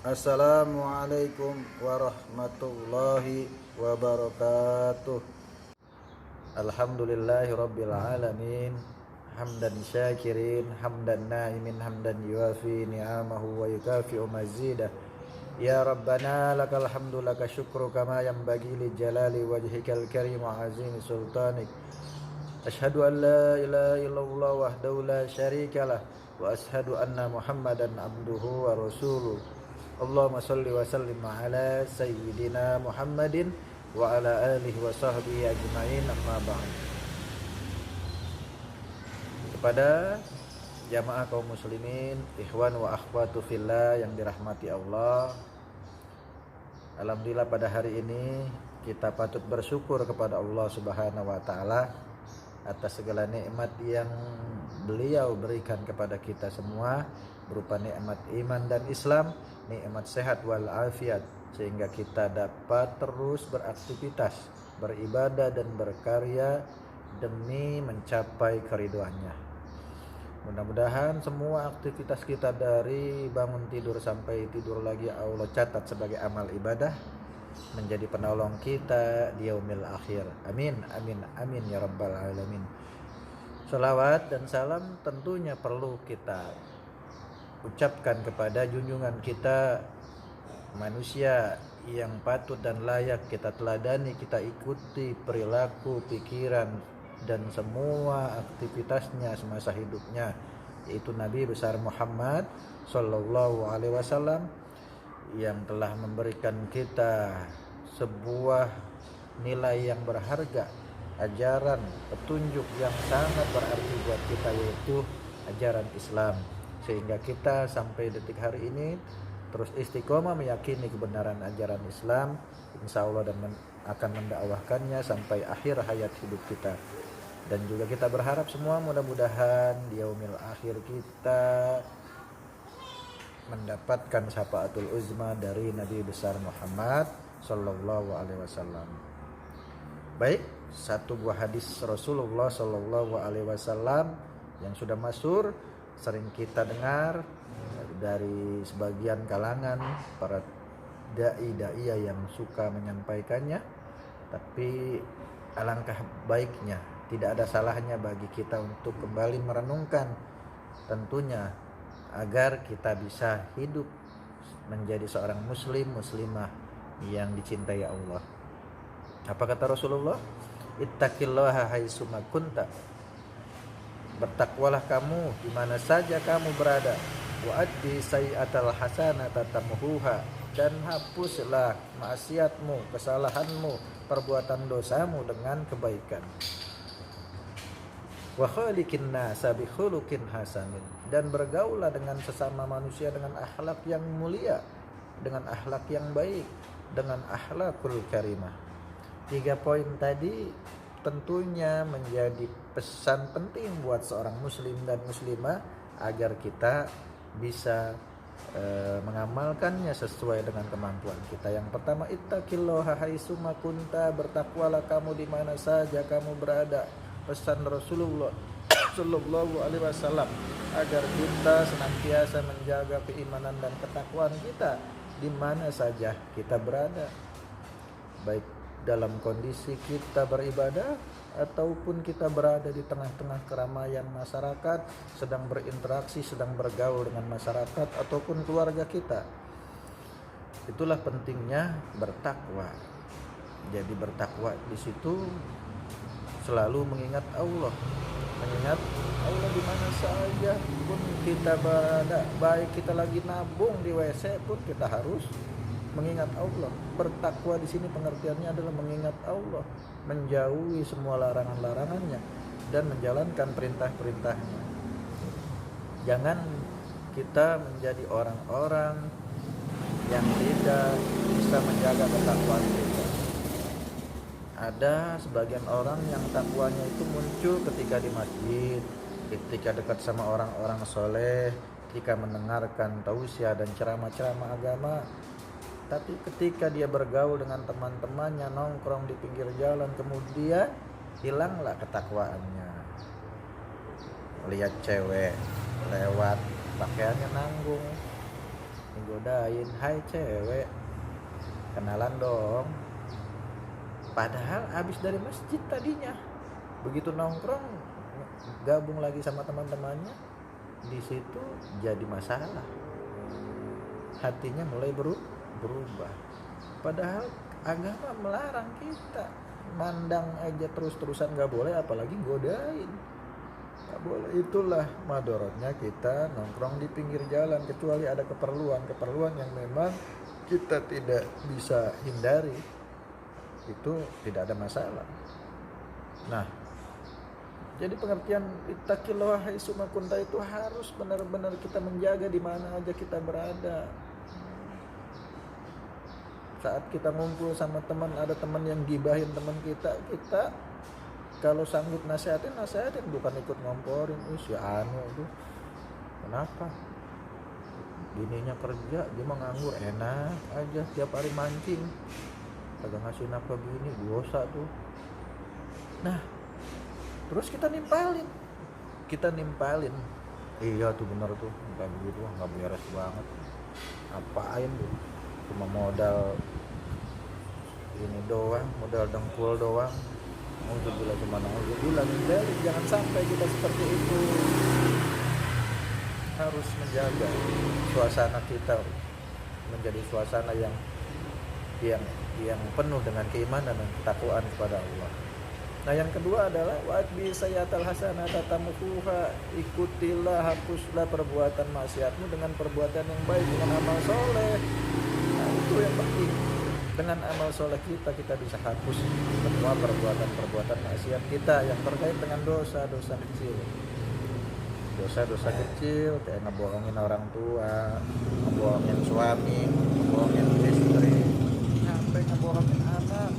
Assalamualaikum warahmatullahi wabarakatuh. Alhamdulillahi rabbil alamin. Hamdan syakirin, hamdan naimin, hamdan yuafi ni'amahu wa yukafi'u mazidah. Ya Rabbana lakal hamdu laka syukru kama yanbaghi li jalali wajhikal karim wa azimi sultanik. Ashhadu an la ilaha illallah wahdahu la syarikalah wa ashhadu anna Muhammadan abduhu wa rasuluh. Allahumma salli wa sallim ala sayyidina Muhammadin wa ala alihi wa sahbihi ajma'in, amma ba'd. Kepada jamaah kaum muslimin, ikhwan wa akhwatu fillah yang dirahmati Allah, alhamdulillah pada hari ini kita patut bersyukur kepada Allah Subhanahu wa taala atas segala nikmat yang beliau berikan kepada kita semua, berupa nikmat iman dan Islam, nikmat sehat wal afiat, sehingga kita dapat terus beraktivitas, beribadah dan berkarya demi mencapai keridhoannya. Mudah-mudahan semua aktivitas kita dari bangun tidur sampai tidur lagi Allah catat sebagai amal ibadah, menjadi penolong kita di yaumil akhir. Amin, amin, amin ya rabbal alamin. Salawat dan salam tentunya perlu kita ucapkan kepada junjungan kita, manusia yang patut dan layak kita teladani, kita ikuti perilaku, pikiran dan semua aktivitasnya semasa hidupnya, yaitu Nabi besar Muhammad sallallahu alaihi wasallam, yang telah memberikan kita sebuah nilai yang berharga, ajaran, petunjuk yang sangat berarti buat kita, yaitu ajaran Islam, sehingga kita sampai detik hari ini terus istiqomah meyakini kebenaran ajaran Islam, insya Allah, dan akan mendakwahkannya sampai akhir hayat hidup kita. Dan juga kita berharap semua mudah-mudahan di yaumil akhir kita mendapatkan syafaatul uzma dari Nabi besar Muhammad sallallahu alaihi wasallam. Baik, satu buah hadis Rasulullah sallallahu alaihi wasallam yang sudah masyhur, sering kita dengar dari sebagian kalangan para dai-dai yang suka menyampaikannya, tapi alangkah baiknya, tidak ada salahnya bagi kita untuk kembali merenungkan, tentunya agar kita bisa hidup menjadi seorang muslim, muslimah yang dicintai Allah. Apa kata Rasulullah? Ittaqillaha haitsuma kunta. Bertakwalah kamu di mana saja kamu berada. Wa addi sayyi'atal hasanata tamhuha, dan hapuslah maksiatmu, kesalahanmu, perbuatan dosamu dengan kebaikan. Wa khaliqin nasa bi khuluqin hasanin, dan bergaullah dengan sesama manusia dengan akhlak yang mulia, dengan akhlak yang baik, dengan akhlakul karimah. 3 poin tadi tentunya menjadi pesan penting buat seorang muslim dan muslimah agar kita bisa mengamalkannya sesuai dengan kemampuan kita. Yang pertama, ittaqillaha haitsuma kunta, bertakwalah kamu di mana saja kamu berada. Pesan Rasulullah sallallahu alaihi wasallam agar kita senantiasa menjaga keimanan dan ketakwaan kita di mana saja kita berada, baik dalam kondisi kita beribadah ataupun kita berada di tengah-tengah keramaian masyarakat, sedang berinteraksi, sedang bergaul dengan masyarakat ataupun keluarga kita. Itulah pentingnya bertakwa. Jadi bertakwa di situ selalu mengingat Allah di mana saja pun kita berada, baik kita lagi nabung di WC pun kita harus mengingat Allah. Bertakwa di sini pengertiannya adalah mengingat Allah, menjauhi semua larangan-larangannya dan menjalankan perintah-perintahnya. Jangan kita menjadi orang-orang yang tidak bisa menjaga ketakwaan kita. Ada sebagian orang yang takwanya itu muncul ketika di masjid, ketika dekat sama orang-orang soleh, ketika mendengarkan tausiah dan ceramah-ceramah agama. Tapi ketika dia bergaul dengan teman-temannya, nongkrong di pinggir jalan, kemudian hilanglah ketakwaannya. Lihat cewek lewat, pakaiannya nanggung, digodain, hai cewek, kenalan dong. Padahal abis dari masjid tadinya, begitu nongkrong gabung lagi sama teman-temannya, di situ jadi masalah, hatinya mulai berubah. Padahal agama melarang kita mandang aja terus-terusan, nggak boleh, apalagi godain, nggak boleh. Itulah madorotnya kita nongkrong di pinggir jalan, kecuali ada keperluan yang memang kita tidak bisa hindari, itu tidak ada masalah. Nah, jadi pengertian ittaqillah haitsu ma kunta itu harus benar-benar kita menjaga di mana aja kita berada. Saat kita ngumpul sama teman, ada teman yang gibahin teman kita kalau sanggup nasihatin, bukan ikut ngomporin. Si anu itu kenapa bininya kerja, dia mah nganggur, enak aja tiap hari mancing, kagak ngasih nafkah bini, dosa tuh. Nah, terus kita nimpalin, iya tuh bener tuh, nggak begitu, nggak beres banget, apain tuh, cuma modal ini doang, modal dengkul doang. Alhamdulillah, jangan sampai kita seperti itu. Harus menjaga suasana kita menjadi suasana yang penuh dengan keimanan dan ketakwaan kepada Allah. Nah, yang kedua adalah wa'atbi sayyatal hasanata tamuha, ikutilah, hapuslah perbuatan maksiatmu dengan perbuatan yang baik, dengan amal soleh. Nah, itu yang penting. Dengan amal soleh kita bisa hapus semua perbuatan maksiat kita yang terkait dengan dosa-dosa kecil. Dosa-dosa kecil kayak ngebohongin orang tua, ngebohongin suami, ngebohongin istri, sampai ngebohongin anak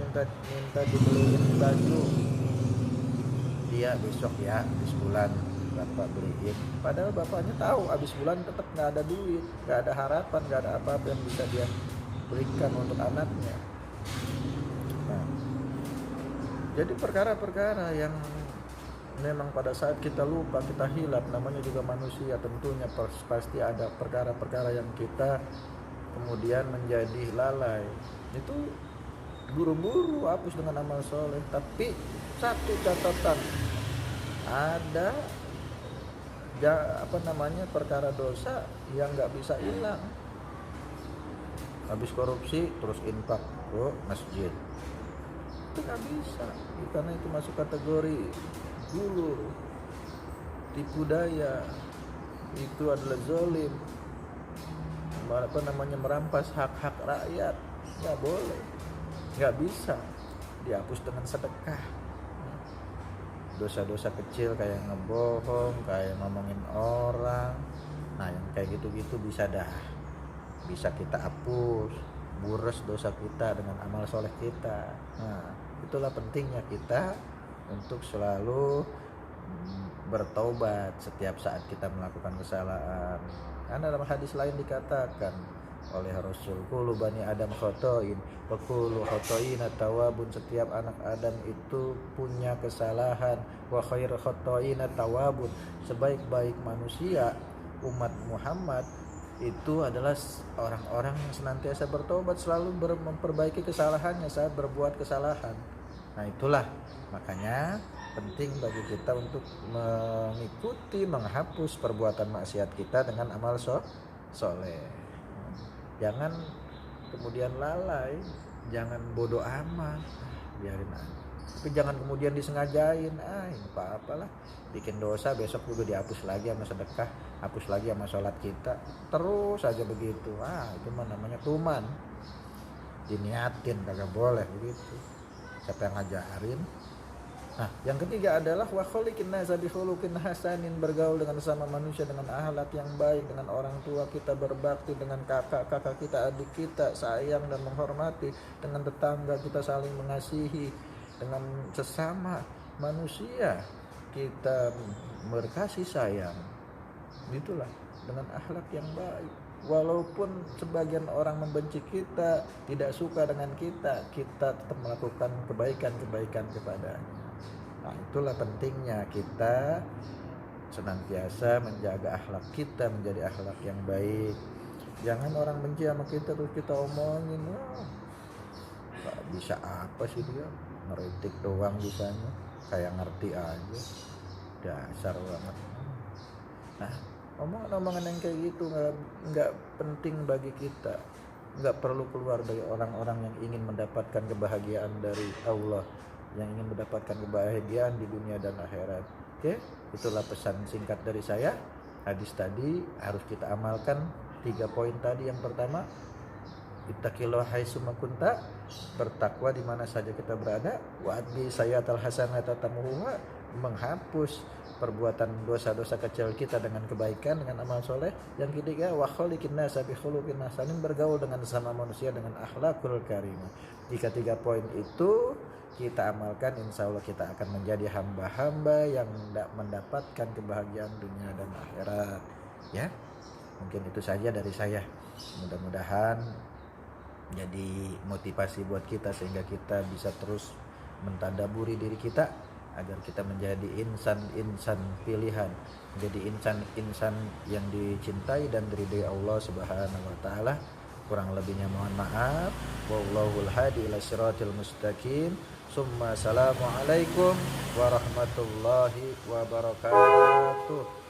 minta dibeliin baju, dia besok ya habis bulan bapak beliin, padahal bapaknya tahu habis bulan tetap nggak ada duit, nggak ada harapan, nggak ada apa-apa yang bisa dia berikan untuk anaknya. Nah, jadi perkara-perkara yang memang pada saat kita lupa, kita hilap, namanya juga manusia, tentunya pasti ada perkara-perkara yang kita kemudian menjadi lalai. Itu buru-buru hapus dengan amal soleh. Tapi satu catatan, ada perkara dosa yang nggak bisa hilang. Habis korupsi terus infak ke masjid, itu nggak bisa, karena itu masuk kategori gulur, tipu daya, itu adalah zalim, merampas hak-hak rakyat. Nggak boleh, nggak bisa dihapus dengan sedekah. Dosa-dosa kecil kayak ngebohong, kayak ngomongin orang, nah yang kayak gitu-gitu bisa kita hapus, bures dosa kita dengan amal soleh kita. Nah, itulah pentingnya kita untuk selalu bertaubat setiap saat kita melakukan kesalahan. Karena dalam hadis lain dikatakan oleh Rasul, kullu bani Adam khotoin wa kullu khotoin tawabun, setiap anak Adam itu punya kesalahan, wa khair khotoin tawabun, sebaik-baik manusia umat Muhammad itu adalah orang-orang yang senantiasa bertobat, selalu memperbaiki kesalahannya saat berbuat kesalahan. Nah, itulah makanya penting bagi kita untuk mengikuti, menghapus perbuatan maksiat kita dengan amal soleh. Jangan kemudian lalai, jangan bodoh amat, biarin aja. Tapi jangan kemudian disengajain, apa-apalah, bikin dosa besok juga dihapus lagi sama sedekah, hapus lagi sama sholat kita, terus aja begitu. Itu mah namanya tuman, diniatin, kagak boleh begitu. Siapa yang ngajarin? Nah, yang ketiga adalah wa khaliqin nasa bi khuluqin hasanin, bergaul dengan sesama manusia dengan akhlak yang baik, dengan orang tua kita berbakti, dengan kakak kita, adik kita sayang dan menghormati, dengan tetangga kita saling mengasihi, dengan sesama manusia kita berkasih sayang. Itulah dengan akhlak yang baik. Walaupun sebagian orang membenci kita, tidak suka dengan kita tetap melakukan kebaikan kepadanya. Nah, itulah pentingnya kita senantiasa menjaga akhlak kita menjadi akhlak yang baik. Jangan orang benci sama kita terus kita omongin, wah gak bisa apa sih dia, ngeritik doang bisanya, kayak ngerti aja, dasar banget. Nah, omongan-omongan yang kayak gitu nggak penting bagi kita, nggak perlu keluar dari orang-orang yang ingin mendapatkan kebahagiaan dari Allah, yang ingin mendapatkan kebahagiaan di dunia dan akhirat. Oke, itulah pesan singkat dari saya. Hadis tadi harus kita amalkan 3 poin tadi. Yang pertama, ittaqillah haitsuma kunta, bertakwa di mana saja kita berada. Wa adbi sayyatal hasanata tamuha, menghapus perbuatan dosa-dosa kecil kita dengan kebaikan, dengan amal soleh. Yang ketiga, wa khaliqin nasa bi khuluqin hasanin, bergaul dengan sesama manusia dengan akhlakul karimah. Jika 3 poin itu kita amalkan, insya Allah kita akan menjadi hamba-hamba yang mendapatkan kebahagiaan dunia dan akhirat. Ya, mungkin itu saja dari saya. Mudah-mudahan jadi motivasi buat kita sehingga kita bisa terus mentadaburi diri kita agar kita menjadi insan-insan pilihan, menjadi insan-insan yang dicintai dan diridhai Allah Subhanahu wa taala. Kurang lebihnya mohon maaf. Wallahul hadi ila siratil mustaqim. Summa assalamualaikum warahmatullahi wabarakatuh.